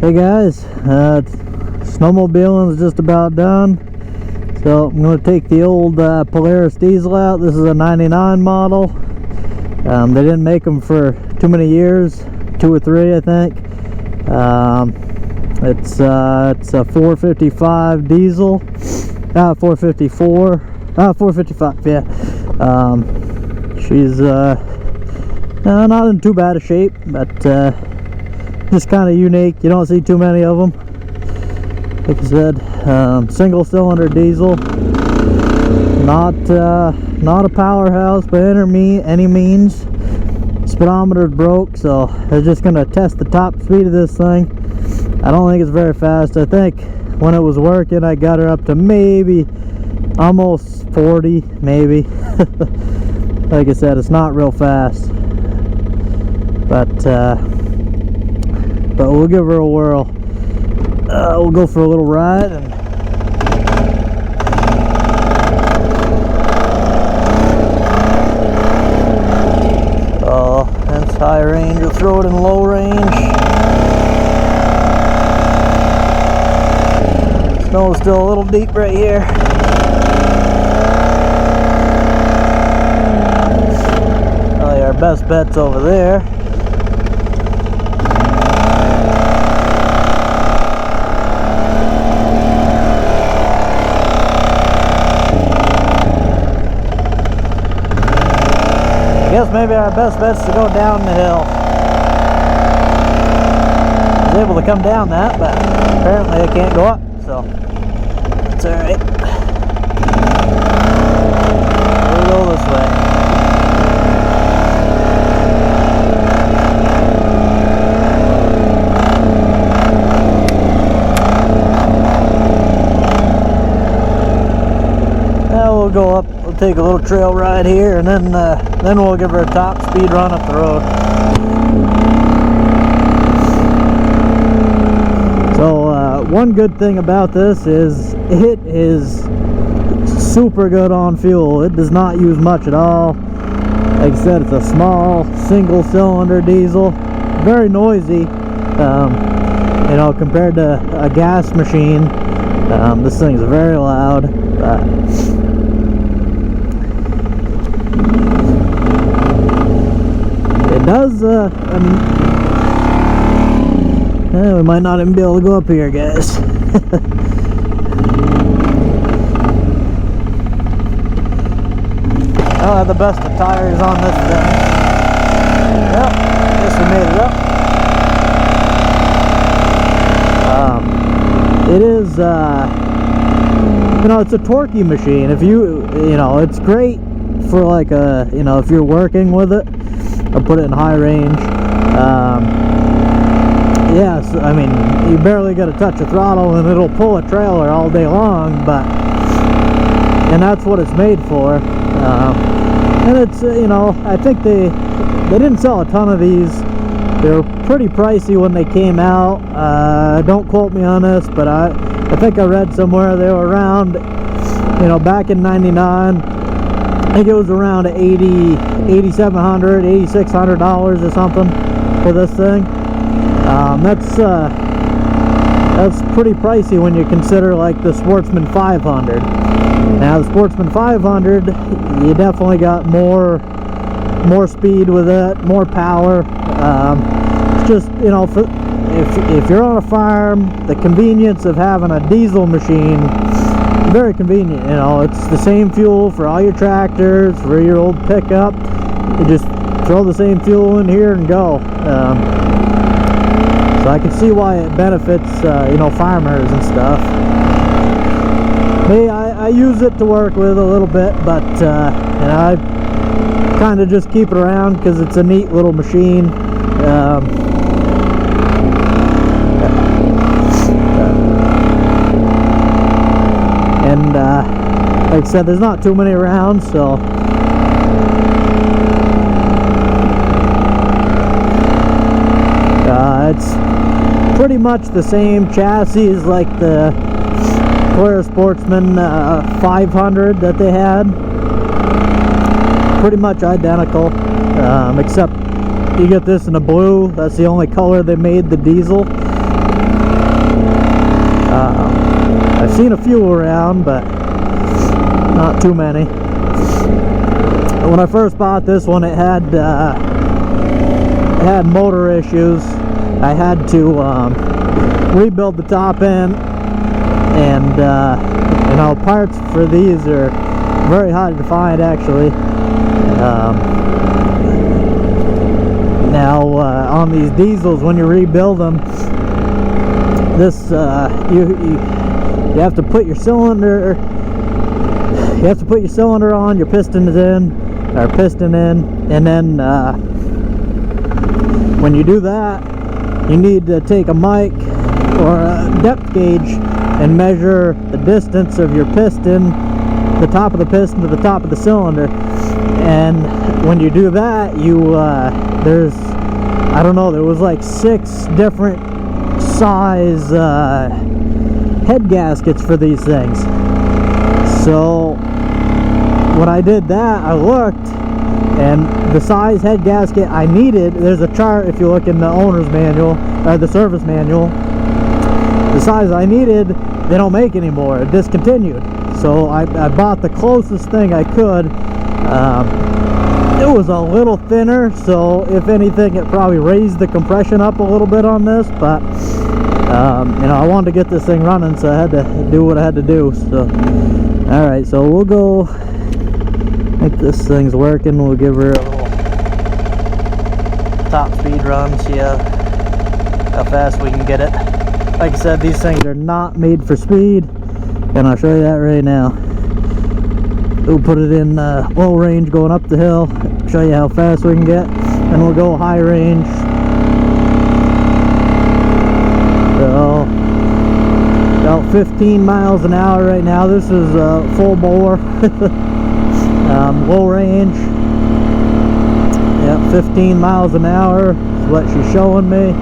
Hey guys, snowmobiling is just about done, so I'm going to take the old Polaris diesel out. This is a 99 model. They didn't make them for too many years, 2 or 3 I think. It's a 455 diesel, 454, 455, yeah. She's not in too bad a shape, but just kind of unique. You don't see too many of them. Like I said, single cylinder diesel, not a powerhouse by any means. Speedometer's broke, so they're just gonna test the top speed of this thing. I don't think it's very fast. I think when it was working I got her up to maybe almost 40, maybe. Like I said, it's not real fast, but we'll give her a whirl. We'll go for a little ride and that's high range. We'll throw it in low range. Snow is still a little deep right here. Probably our best bet's over there. I guess maybe our best bet's to go down the hill. I was able to come down that, but apparently I can't go up, so it's alright. We'll go this way. Now we'll go up. We'll take a little trail ride here, and then we'll give her a top speed run up the road. So one good thing about this is it is super good on fuel. It does not use much at all. Like I said, it's a small single cylinder diesel, very noisy. You know, compared to a gas machine, this thing is very loud. It does, I mean, we might not even be able to go up here, guys. I don't have the best of tires on this thing. Yep, guess we made it up. It is, you know, it's a torquey machine. If you know, it's great for like a, you know, if you're working with it. I'll put it in high range. Yes, I mean, you barely got to touch a throttle and it'll pull a trailer all day long, and that's what it's made for. And it's, you know, I think they didn't sell a ton of these. They were pretty pricey when they came out. Don't quote me on this, but I think I read somewhere they were around, you know, back in '99. I think it was around $8,700, $8,600 or something for this thing. That's pretty pricey when you consider like the Sportsman 500. Now the Sportsman 500, you definitely got more speed with it, more power. It's just, you know, if you're on a farm, the convenience of having a diesel machine, very convenient. You know, it's the same fuel for all your tractors, for your old pickup. You just throw the same fuel in here and go. So I can see why it benefits, you know, farmers and stuff. Me, I use it to work with a little bit, but you know, I kind of just keep it around because it's a neat little machine. And like I said, there's not too many around, so it's pretty much the same chassis as like the Polaris Sportsman 500 that they had. Pretty much identical, except you get this in a blue. That's the only color they made the diesel. I've seen a few around, but not too many. When I first bought this one, it had motor issues. I had to rebuild the top end, and you know, parts for these are very hard to find, actually. Now on these diesels, when you rebuild them, this you have to put your cylinder. You have to put your cylinder on, your piston in, and then when you do that, you need to take a mic or a depth gauge and measure the distance of your piston, the top of the piston to the top of the cylinder. And when you do that, you there's, I don't know, there was like 6 different size head gaskets for these things. So when I did that, I looked, and the size head gasket I needed, there's a chart if you look in the owner's manual, or the service manual. The size I needed, they don't make anymore. It discontinued. So I bought the closest thing I could. It was a little thinner, so if anything, it probably raised the compression up a little bit on this, but you know, I wanted to get this thing running, so I had to do what I had to do. So alright, so we'll go, I think this thing's working. We'll give her a little top speed run, see how fast we can get it. Like I said, these things are not made for speed, and I'll show you that right now. We'll put it in low range going up the hill, show you how fast we can get, and we'll go high range. So about 15 miles an hour right now. This is full bore. Low range. Yeah, 15 miles an hour is what she's showing me.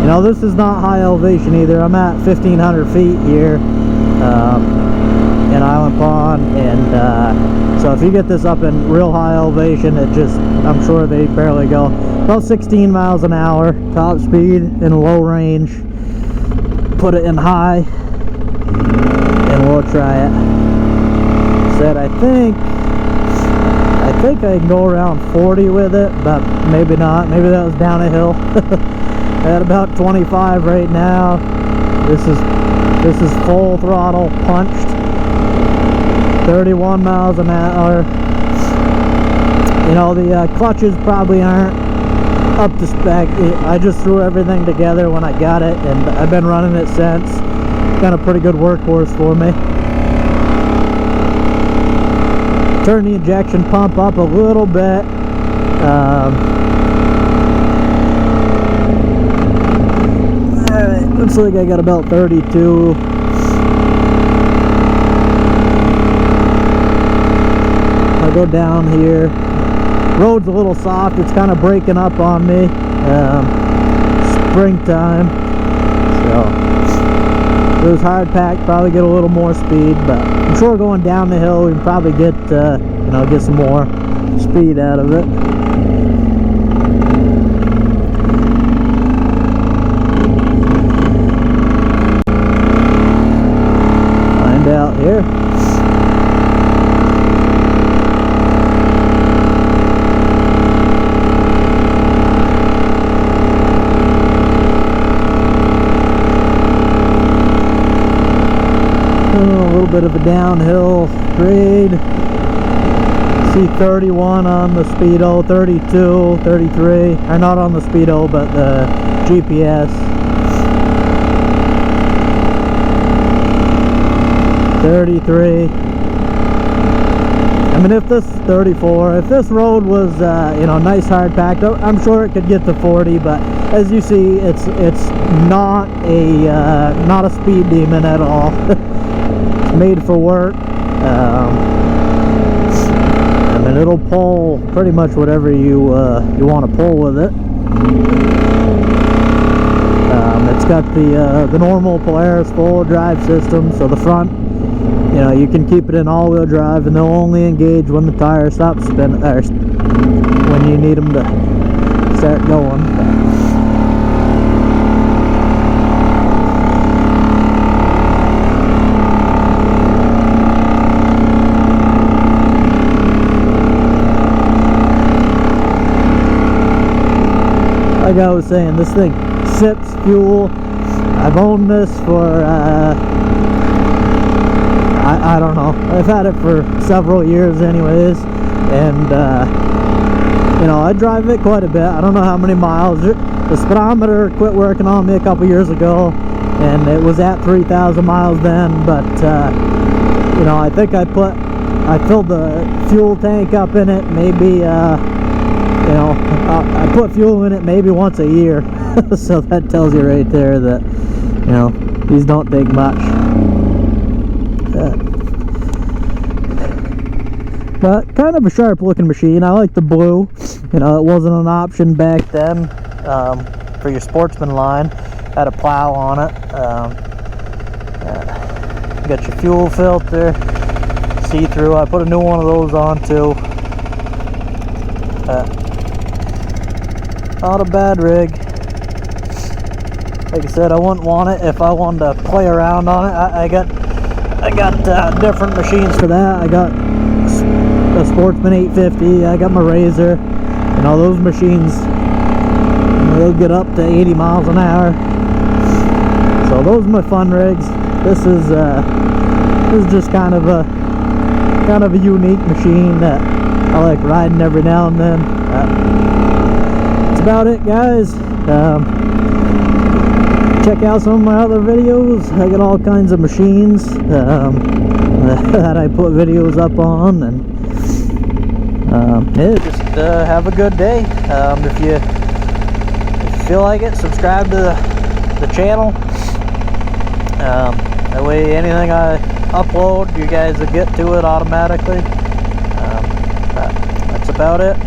You know, this is not high elevation either. I'm at 1,500 feet here in Island Pond, and so if you get this up in real high elevation, it just, I'm sure they barely go. About 16 miles an hour, top speed in low range. Put it in high, and we'll try it. Said I think I can go around 40 with it, but maybe not. Maybe that was down a hill. At about 25 right now. This is full throttle, punched. 31 miles an hour. You know, the clutches probably aren't up to spec. I just threw everything together when I got it, and I've been running it since. It's been a pretty good workhorse for me. Turn the injection pump up a little bit. Alright, looks like I got about 32. I'll go down here. Road's a little soft, it's kind of breaking up on me. Springtime, so if it was hard packed, probably get a little more speed, but I'm sure going down the hill we can probably get you know, get some more speed out of it. Find out here. A little bit of a downhill grade. See 31 on the speedo, 32, 33, or not on the speedo, but the GPS. 33. I mean, if this 34, if this road was you know, nice hard packed, I'm sure it could get to 40, but as you see, it's not a speed demon at all. It's made for work. I mean, it'll pull pretty much whatever you want to pull with it. It's got the normal Polaris full drive system, so the front, you know, you can keep it in all-wheel drive, and they'll only engage when the tires stop spinning, or when you need them to start going. like I was saying, this thing sips fuel. I've owned this for I don't know, I've had it for several years anyways, and you know, I drive it quite a bit. I don't know how many miles. The speedometer quit working on me a couple years ago, and it was at 3,000 miles then, but you know, I think I filled the fuel tank up in it maybe, you know, I put fuel in it maybe once a year. So that tells you right there that, you know, these don't take much. But kind of a sharp looking machine. I like the blue. You know, it wasn't an option back then for your sportsman line. Had a plow on it. Got your fuel filter, see-through. I put a new one of those on too. Not a bad rig. Like I said, I wouldn't want it if I wanted to play around on it. I got different machines for that. I got a Sportsman 850. I got my Razor. You know, those machines, they'll get up to 80 miles an hour. So those are my fun rigs. This is just kind of a unique machine that I like riding every now and then. That's about it, guys. Check out some of my other videos. I got all kinds of machines that I put videos up on, and yeah, just have a good day. If you feel like it, subscribe to the channel. That way anything I upload, you guys will get to it automatically. That's about it.